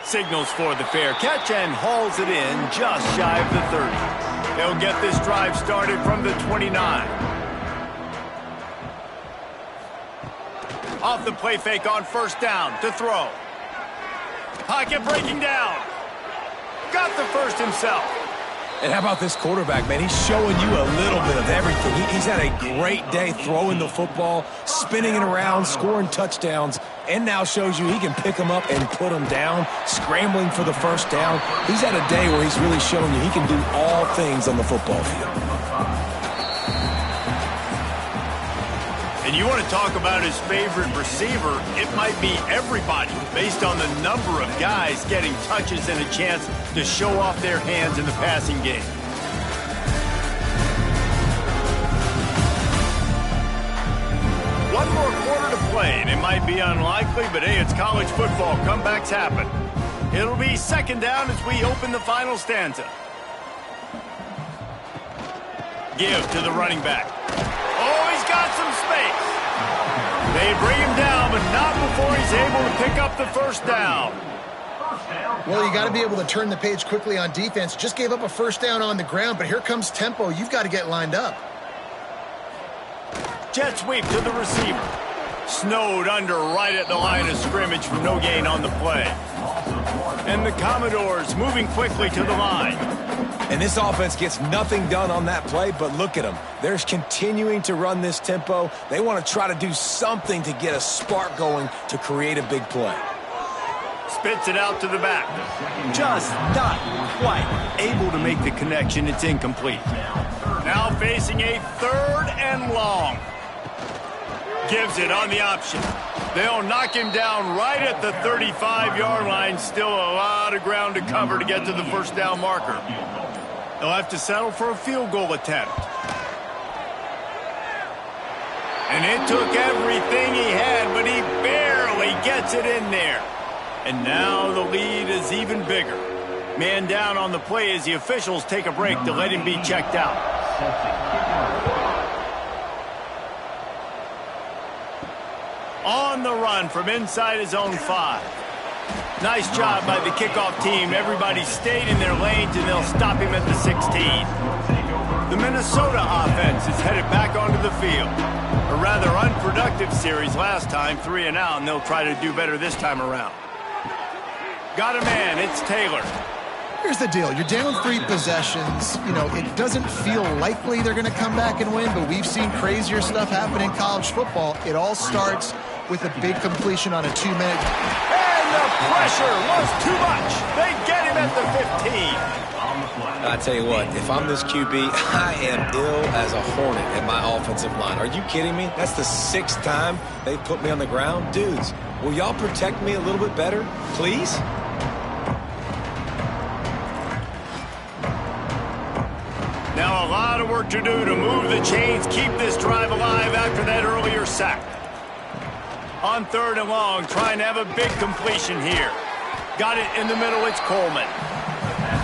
A: Signals for the fair catch and hauls it in just shy of the 30. They'll get this drive started from the 29. Off the play fake on first down to throw. Pocket breaking down. Got the first himself.
C: And how about this quarterback, man? He's showing you a little bit of everything. He's had a great day throwing the football, spinning it around, scoring touchdowns, and now shows you he can pick them up and put them down, scrambling for the first down. He's had a day where he's really showing you he can do all things on the football field.
A: And you want to talk about his favorite receiver, it might be everybody, based on the number of guys getting touches and a chance to show off their hands in the passing game. One more quarter to play, and it might be unlikely, but hey, it's college football. Comebacks happen. It'll be second down as we open the final stanza. Give to the running back. Oh, he's got some space. They bring him down, but not before he's able to pick up the first down.
B: Well, you got to be able to turn the page quickly on defense. Just gave up a first down on the ground, but here comes tempo. You've got to get lined up.
A: Jet sweep to the receiver. Snowed under right at the line of scrimmage for no gain on the play. And the Commodores moving quickly to the line.
C: And this offense gets nothing done on that play, but look at them. They're continuing to run this tempo. They want to try to do something to get a spark going to create a big play.
A: Spits it out to the back. Just not quite able to make the connection. It's incomplete. Now facing a third and long. Gives it on the option. They'll knock him down right at the 35-yard line. Still a lot of ground to cover to get to the first down marker. They'll have to settle for a field goal attempt. And it took everything he had, but he barely gets it in there. And now the lead is even bigger. Man down on the play as the officials take a break to let him be checked out. On the run from inside his own 5. Nice job by the kickoff team. Everybody stayed in their lanes, and they'll stop him at the 16. The Minnesota offense is headed back onto the field. A rather unproductive series last time, 3 and out, and they'll try to do better this time around. Got a man. It's Taylor.
B: Here's the deal. You're down 3 possessions. You know, it doesn't feel likely they're going to come back and win, but we've seen crazier stuff happen in college football. It all starts with a big completion on a 2-minute.
A: And the pressure was too much. They get him at the 15.
C: I tell you what, if I'm this QB, I am ill as a hornet at my offensive line. Are you kidding me? That's the 6th time they've put me on the ground. Dudes, will y'all protect me a little bit better, please?
A: Now a lot of work to do to move the chains, keep this drive alive after that earlier sack. On 3rd and long, trying to have a big completion here. Got it in the middle, it's Coleman.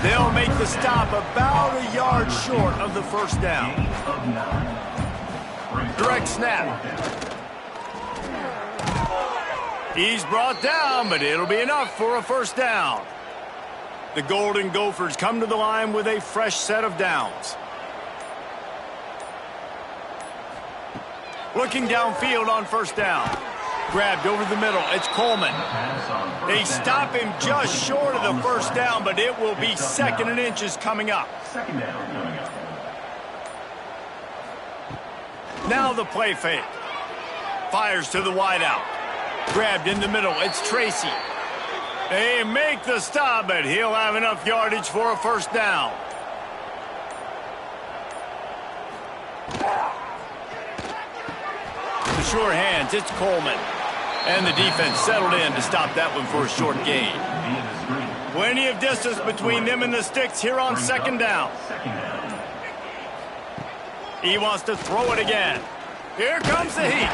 A: They'll make the stop about a yard short of the first down. Direct snap. He's brought down, but it'll be enough for a first down. The Golden Gophers come to the line with a fresh set of downs. Looking downfield on first down. Grabbed over the middle. It's Coleman. They stop him just short of the first down, but it will be 2nd and inches coming up.
F: Second down coming up.
A: Now the play fake. Fires to the wideout. Grabbed in the middle. It's Tracy. They make the stop, but he'll have enough yardage for a first down. The sure hands, it's Coleman. And the defense settled in to stop that one for a short gain. Plenty of distance between them and the sticks here on 2nd down. He wants to throw it again. Here comes the heat.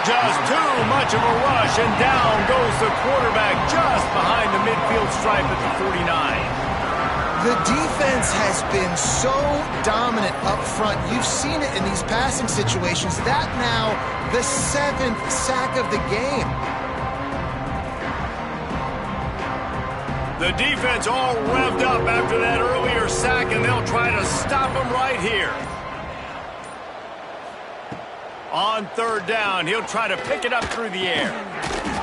A: Just too much of a rush, and down goes the quarterback just behind the midfield stripe at the 49.
B: The defense has been so dominant up front. You've seen it in these passing situations. That now the 7th sack of the game.
A: The defense all revved up after that earlier sack, and they'll try to stop him right here. On 3rd down, he'll try to pick it up through the air.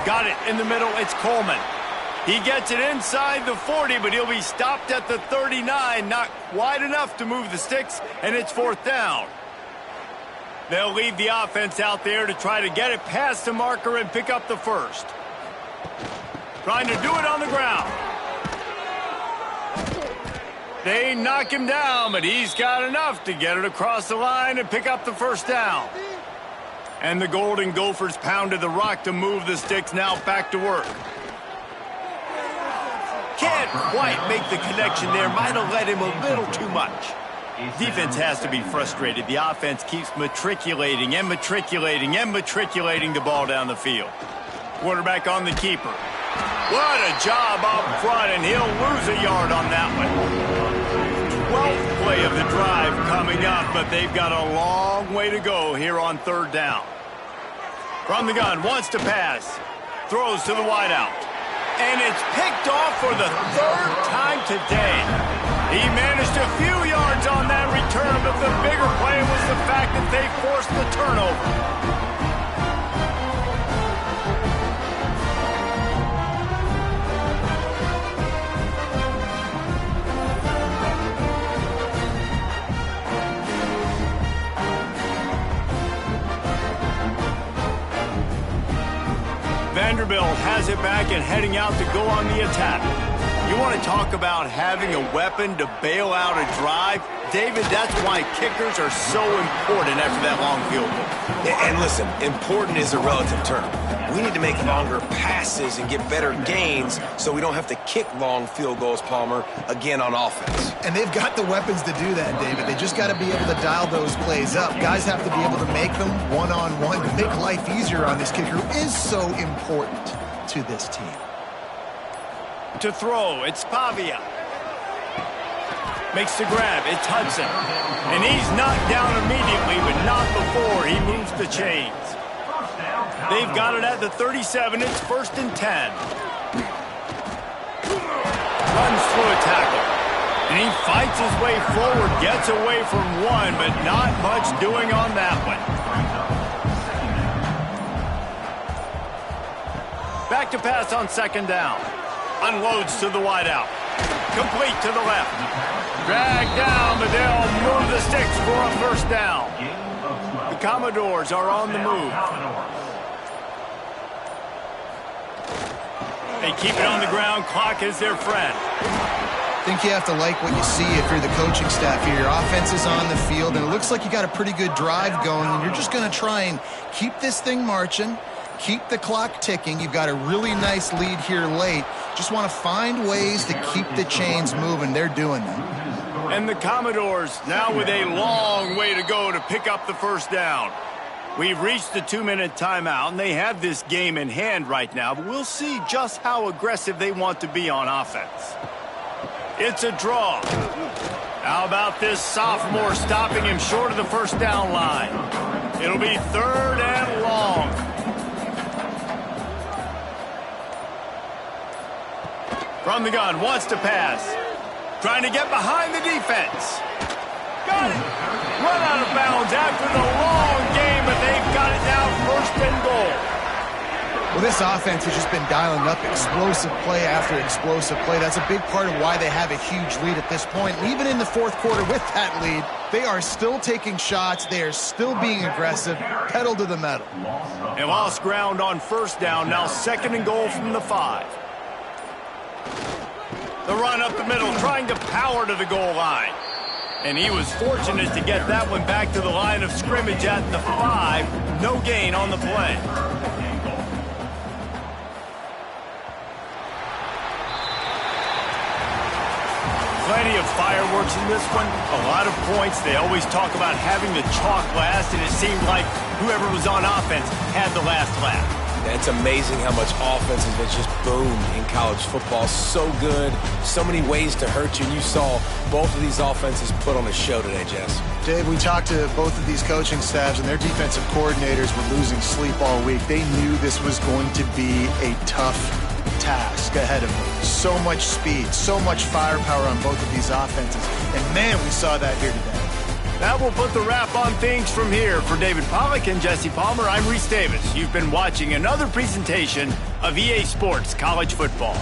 A: Got it in the middle, it's Coleman. He gets it inside the 40, but he'll be stopped at the 39, not wide enough to move the sticks, and it's 4th down. They'll leave the offense out there to try to get it past the marker and pick up the first. Trying to do it on the ground. They knock him down, but he's got enough to get it across the line and pick up the first down. And the Golden Gophers pounded the rock to move the sticks, now back to work. Can't quite make the connection there. Might have let him a little too much. Defense has to be frustrated. The offense keeps matriculating and matriculating and matriculating the ball down the field. Quarterback on the keeper. What a job up front, and he'll lose a yard on that one. 12th play of the drive coming up, but they've got a long way to go here on 3rd down. From the gun, wants to pass. Throws to the wideout. And it's picked off for the 3rd time today. He managed a few yards on that return, but the bigger play was the fact that they forced the turnover. Vanderbilt has it back and heading out to go on the attack. You want to talk about having a weapon to bail out a drive? David, that's why kickers are so important after that long field goal.
C: And listen, important is a relative term. We need to make longer passes and get better gains so we don't have to kick long field goals, Palmer, again on offense.
B: And they've got the weapons to do that, David. They just got to be able to dial those plays up. Guys have to be able to make them one-on-one to make life easier on this kicker, who is so important to this team.
A: To throw, it's Pavia. Makes the grab, it's Hudson. And he's knocked down immediately, but not before he moves the chains. They've got it at the 37. It's 1st and 10. Runs through a tackle. And he fights his way forward, gets away from one, but not much doing on that one. Back to pass on 2nd down. Unloads to the wideout. Complete to the left. Dragged down, but they'll move the sticks for a first down. The Commodores are on the move. They keep it on the ground. Clock is their friend.
B: I think you have to like what you see if you're the coaching staff here. Your offense is on the field, and it looks like you got a pretty good drive going, and you're just going to try and keep this thing marching, keep the clock ticking. You've got a really nice lead here late. Just want to find ways to keep the chains moving. They're doing that.
A: And the Commodores now with a long way to go to pick up the first down. We've reached the 2-minute timeout, and they have this game in hand right now, but we'll see just how aggressive they want to be on offense. It's a draw. How about this sophomore stopping him short of the first down line? It'll be 3rd and long. From the gun, wants to pass. Trying to get behind the defense. Got it. Run out of bounds after the long game, but they've got it now 1st and goal.
B: Well, this offense has just been dialing up explosive play after explosive play. That's a big part of why they have a huge lead at this point. And even in the fourth quarter with that lead, they are still taking shots. They are still being aggressive, pedal to the metal.
A: They lost ground on first down, now 2nd and goal from the 5. The run up the middle, trying to power to the goal line. And he was fortunate to get that one back to the line of scrimmage at the 5. No gain on the play. Plenty of fireworks in this one. A lot of points. They always talk about having the chalk last, and it seemed like whoever was on offense had the last laugh.
C: It's amazing how much offense has been just boomed in college football. So good. So many ways to hurt you. And you saw both of these offenses put on a show today, Jess.
B: Dave, we talked to both of these coaching staffs, and their defensive coordinators were losing sleep all week. They knew this was going to be a tough task ahead of them. So much speed, so much firepower on both of these offenses. And, man, we saw that here today.
A: That will put the wrap on things from here. For David Pollack and Jesse Palmer, I'm Reese Davis. You've been watching another presentation of EA Sports College Football.